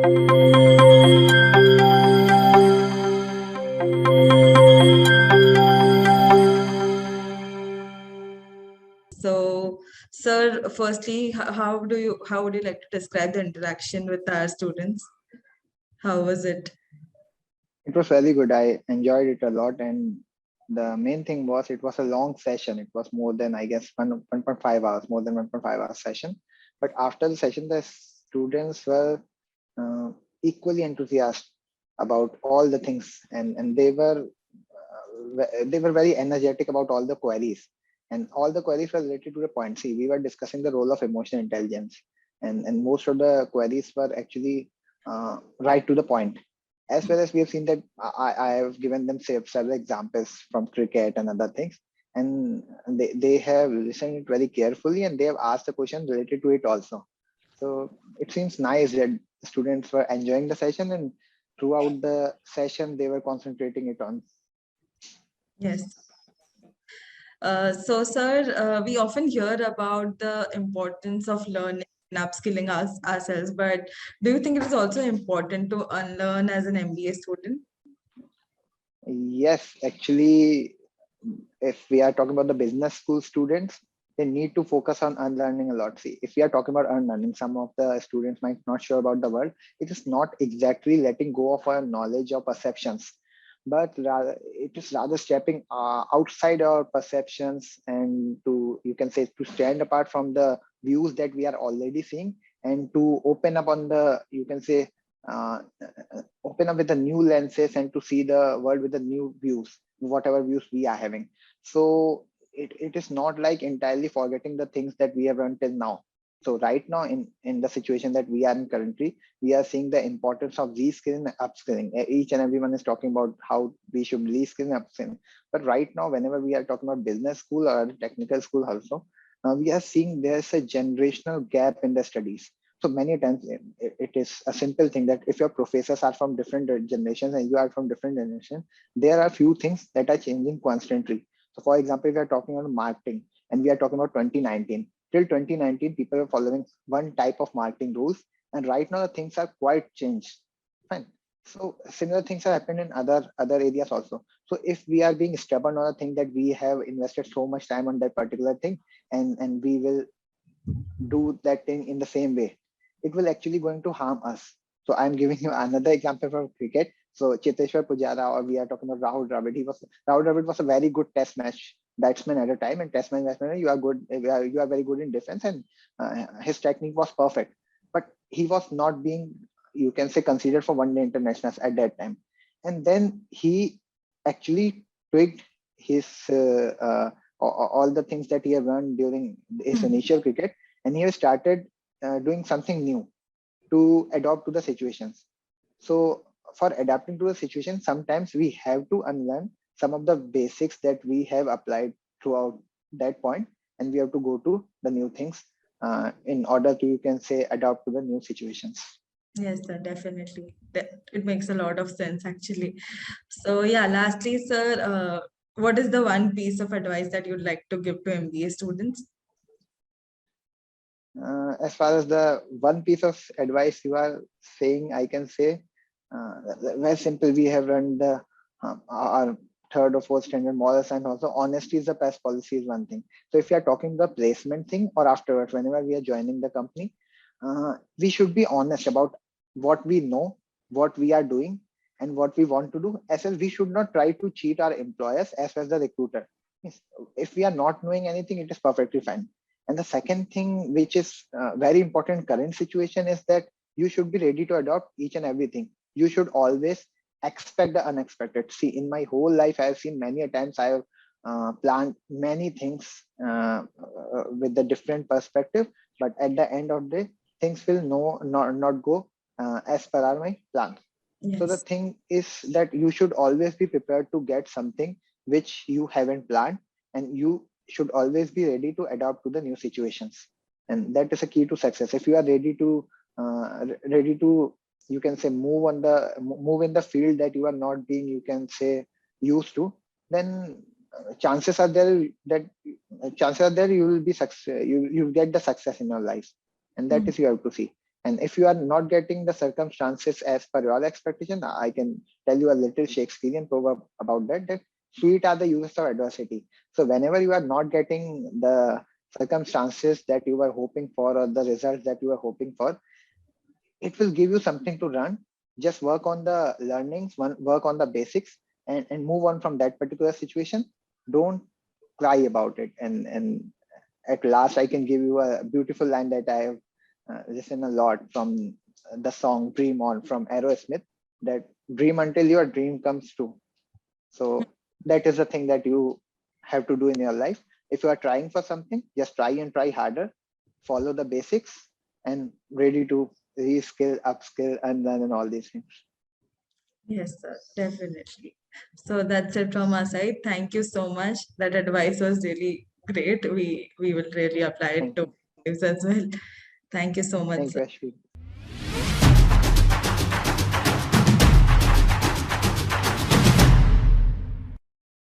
So, sir, firstly, how would you like to describe the interaction with our students? How was it? It was very good. I enjoyed it a lot. And the main thing was it was a long session. It was more than, I guess, 1.5 hours, more than 1.5 hours session. But after the session, the students were uh, equally enthusiastic about all the things. And they were very energetic about all the queries. And all the queries were related to the point. See, we were discussing the role of emotional intelligence. And most of the queries were actually right to the point, as well as we have seen that I have given them several examples from cricket and other things, and they have listened it very carefully and they have asked a question related to it also. So it seems nice that students were enjoying the session, and throughout the session they were concentrating it on. Yes. So, sir, we often hear about the importance of learning and upskilling ourselves, but do you think it is also important to unlearn as an MBA student? Yes, actually, if we are talking about the business school students, they need to focus on unlearning a lot. See, if we are talking about unlearning, some of the students might not sure about the world. It is not exactly letting go of our knowledge or perceptions, but rather it is rather stepping outside our perceptions, and to, you can say, to stand apart from the views that we are already seeing, and to open up on the, you can say, uh, open up with the new lenses and to see the world with the new views, whatever views we are having. So it is not like entirely forgetting the things that we have learned till now. So right now, in the situation that we are in currently, we are seeing the importance of reskilling and upskilling. Each and everyone is talking about how we should reskill and upskilling. But right now, whenever we are talking about business school or technical school also, we are seeing there's a generational gap in the studies. So many times it is a simple thing that if your professors are from different generations and you are from different generations, there are few things that are changing constantly. So for example, if we are talking about marketing and we are talking about 2019, till 2019, people are following one type of marketing rules. And right now the things are quite changed. Fine. So similar things have happened in other areas also. So if we are being stubborn on a thing that we have invested so much time on that particular thing, and we will do that thing in the same way, it will actually going to harm us. So I'm giving you another example from cricket. So Cheteshwar Pujara, or we are talking about Rahul Dravid was a very good test match batsman at a time, and test match batsman, you are good, you are very good in defense, and his technique was perfect. But he was not being, you can say, considered for one day internationals at that time. And then he actually tweaked his all the things that he had learned during his initial cricket, and he has started doing something new to adapt to the situations. So for adapting to the situation, sometimes we have to unlearn some of the basics that we have applied throughout that point, and we have to go to the new things in order to, you can say, adapt to the new situations. Yes, sir, definitely. It makes a lot of sense, actually. So, yeah, lastly, sir, what is the one piece of advice that you'd like to give to MBA students? As far as the one piece of advice you are saying, I can say, very simple. We have run the our third or fourth standard models, and also honesty is the best policy is one thing. So if you are talking the placement thing or afterwards, whenever we are joining the company, we should be honest about what we know, what we are doing, and what we want to do. As well, we should not try to cheat our employers as well as the recruiter. Yes, if we are not knowing anything, it is perfectly fine. And the second thing, which is very important current situation, is that you should be ready to adopt each and everything. You should always expect the unexpected. See, in my whole life, I have seen many a times I have planned many things with the different perspective, but at the end of the day, things will not go as per our my plan. So the Yes. thing is that you should always be prepared to get something which you haven't planned, and you should always be ready to adapt to the new situations. And that is a key to success. If you are ready to, you can say, move in the field that you are not being, you can say, used to, then chances are there that you will be success. You get the success in your life, and that Mm. is you have to see. And if you are not getting the circumstances as per your expectation, I can tell you a little Shakespearean proverb about that, that sweet are the uses of adversity. So whenever you are not getting the circumstances that you were hoping for or the results that you were hoping for, it will give you something to run. Just work on the learnings, work on the basics, and move on from that particular situation. Don't cry about it. And at last, I can give you a beautiful line that I have listened a lot from the song Dream On from Aerosmith, that dream until your dream comes true. So that is the thing that you have to do in your life. If you are trying for something, just try and try harder, follow the basics, and ready to reskill, upskill, and learn and all these things. Yes, sir, definitely. So that's it from our side. Thank you so much. That advice was really great. We will really apply it Thank to you. lives as well. Thank you so much, Thank you, sir. Ashvi.